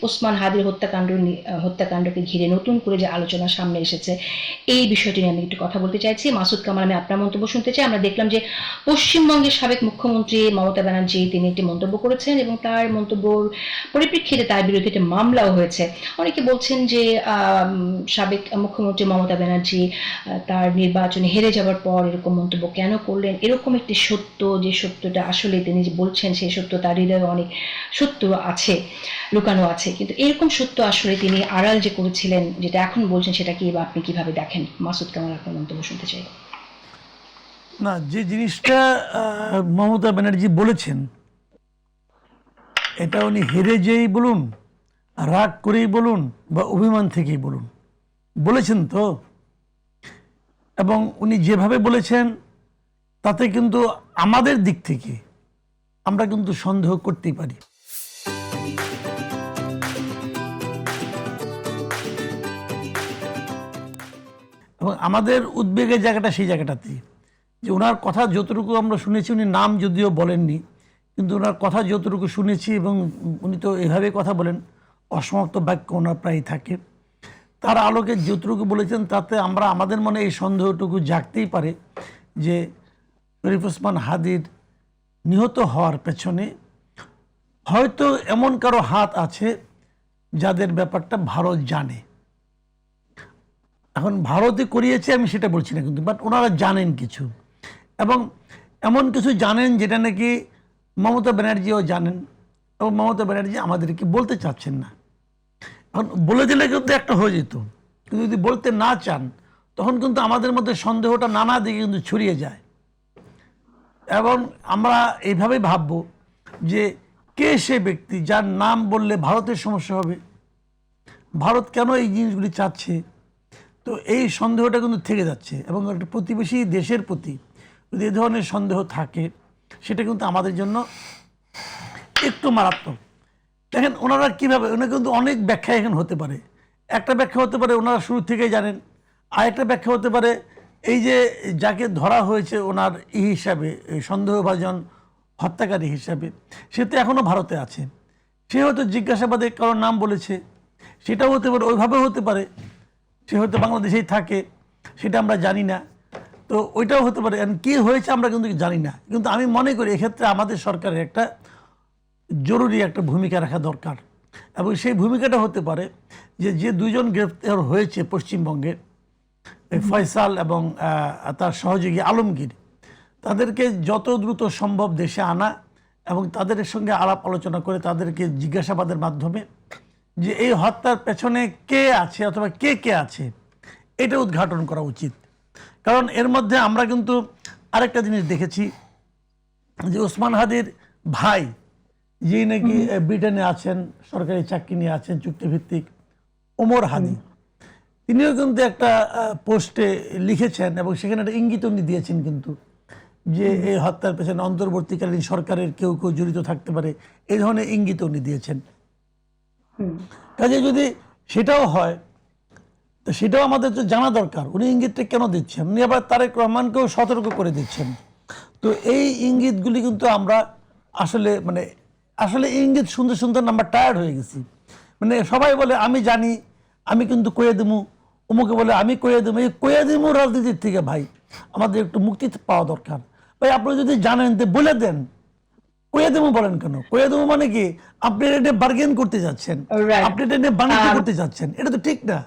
ওসমান হাদির হত্যাকাণ্ডকে ঘিরে নতুন করে যে আলোচনা সামনে এসেছে, এই বিষয়টি নিয়ে আমি একটু কথা বলতে চাইছি। মাসুদ কামাল, আমি আপনার মন্তব্য শুনতে চাই। আমরা দেখলাম যে পশ্চিমবঙ্গের সাবেক মুখ্যমন্ত্রী মমতা ব্যানার্জি তিনি একটি মন্তব্য করেছেন এবং তার মন্তব্যর পরিপ্রেক্ষিতে তার বিরুদ্ধে একটি মামলাও হয়েছে। অনেকে বলছেন যে সাবেক মুখ্যমন্ত্রী মমতা ব্যানার্জি তার নির্বাচনে হেরে যাওয়ার পর এরকম মন্তব্য কেন করলেন। এরকম একটি সত্য, যে সত্যটা আসলে তিনি যে বলছেন সেই সত্য তার হৃদয়ে অনেক সত্য আছে, লুকানো আছে, কিন্তু এরকম সত্য আসলে তিনি আড়াল যে করেছিলেন, যেটা এখন বলছেন, সেটা কি বা আপনি কিভাবে দেখেন? মাসুদ কামাল, আপনার মন্তব্য শুনতে চাই। না, যে জিনিসটা মমতা ব্যানার্জি বলেছেন, এটা উনি হেরে যেই বলুন, রাগ করেই বলুন বা অভিমান থেকেই বলুন, বলেছেন তো। এবং উনি যেভাবে বলেছেন তাতে কিন্তু আমাদের দিক থেকে আমরা কিন্তু সন্দেহ করতেই পারি। এবং আমাদের উদ্বেগের জায়গাটা সেই জায়গাটাতেই, যে ওনার কথা যতটুকু আমরা শুনেছি, উনি নাম যদিও বলেননি, কিন্তু ওনার কথা যতটুকু শুনেছি, এবং উনি তো এভাবে কথা বলেন, অসমাপ্ত বাক্য ওনার প্রায় থাকে, তার আলোকে যতটুকু বলেছেন তাতে আমরা আমাদের মনে এই সন্দেহটুকু জাগতেই পারে যে শরীফ ওসমান হাদির নিহত হওয়ার পেছনে হয়তো এমন কারো হাত আছে যাদের ব্যাপারটা ভারত জানে। এখন ভারতে করিয়েছে আমি সেটা বলছি না, কিন্তু বাট ওনারা জানেন কিছু, এবং এমন কিছু জানেন যেটা নাকি মমতা ব্যানার্জিও জানেন, এবং মমতা ব্যানার্জি আমাদেরকে বলতে চাচ্ছেন না। এখন বলে দিলে কিন্তু একটা হয়ে যেত, কিন্তু যদি বলতে না চান তখন কিন্তু আমাদের মধ্যে সন্দেহটা নানা দিকে কিন্তু ছড়িয়ে যায়, এবং আমরা এইভাবে ভাবব যে কে সে ব্যক্তি যার নাম বললে ভারতের সমস্যা হবে, ভারত কেন এই জিনিসগুলি চাচ্ছে। তো এই সন্দেহটা কিন্তু থেকে যাচ্ছে, এবং একটা প্রতিবেশী দেশের প্রতি যদি এ ধরনের সন্দেহ থাকে সেটা কিন্তু আমাদের জন্য একটু মারাত্মক। দেখেন ওনারা কীভাবে, ওনারা কিন্তু অনেক ব্যাখ্যা এখন হতে পারে। একটা ব্যাখ্যা হতে পারে ওনারা শুরু থেকেই জানেন, আরেকটা ব্যাখ্যা হতে পারে এই যে যাকে ধরা হয়েছে ওনার হিসাবে, সন্দেহভাজন হত্যাকারী হিসাবে, সে তো এখনও ভারতে আছে, সে হয়তো জিজ্ঞাসাবাদে কারোর নাম বলেছে, সেটাও হতে পারে, ওইভাবেও হতে পারে সে হয়তো বাংলাদেশেই থাকে, সেটা আমরা জানি না। তো ওইটাও হতে পারে, কী হয়েছে আমরা কিন্তু জানি না। কিন্তু আমি মনে করি এক্ষেত্রে আমাদের সরকারের একটা জরুরি একটা ভূমিকা রাখা দরকার, এবং সেই ভূমিকাটা হতে পারে যে যে দুইজন গ্রেফতার হয়েছে পশ্চিমবঙ্গে, ফয়সাল এবং তার সহযোগী আলমগীর, তাদেরকে যত দ্রুত সম্ভব দেশে আনা এবং তাদের সঙ্গে আলাপ আলোচনা করে তাদেরকে জিজ্ঞাসাবাদের মাধ্যমে যে এই হত্যার পেছনে কে আছে অথবা কে কে আছে এটা উদ্ঘাটন করা উচিত। কারণ এর মধ্যে আমরা কিন্তু আরেকটা জিনিস দেখেছি যে ওসমান হাদির ভাই, যিনি নাকি ব্রিটেনে আছেন, সরকারি চাকরি নিয়ে আছেন চুক্তিভিত্তিক, ওমর হাদি, তিনিও কিন্তু একটা পোস্টে লিখেছেন এবং সেখানে একটা ইঙ্গিত উনি দিয়েছেন কিন্তু, যে এই হত্যার পেছনে অন্তর্বর্তীকালীন সরকারের কেউ কেউ জড়িত থাকতে পারে, এই ধরনের ইঙ্গিত উনি দিয়েছেন। কাজে যদি সেটাও হয় তো সেটাও আমাদের তো জানা দরকার, উনি ইঙ্গিতটা কেন দিচ্ছেন। উনি আবার তারেক রহমানকেও সতর্ক করে দিচ্ছেন। তো এই ইঙ্গিতগুলি কিন্তু আমরা আসলে ইঙ্গিত সুন্দর সুন্দর আমরা টায়ার্ড হয়ে গেছি। মানে সবাই বলে আমি জানি, আমি কিন্তু কয়ে দেবো, অমুকে বলে আমি কয়ে দেবো। এই কয়ে দেবো রাজনীতির থেকে ভাই আমাদের একটু মুক্তি পাওয়া দরকার। ভাই আপনি যদি জানেন তো বলে দেন, কয়ে দেবো বলেন কেন? কয়ে দেবো মানে কি আপনি এটা বার্গেন করতে যাচ্ছেন, আপনি এটা বাণিজ্য করতে যাচ্ছেন, এটা তো ঠিক না।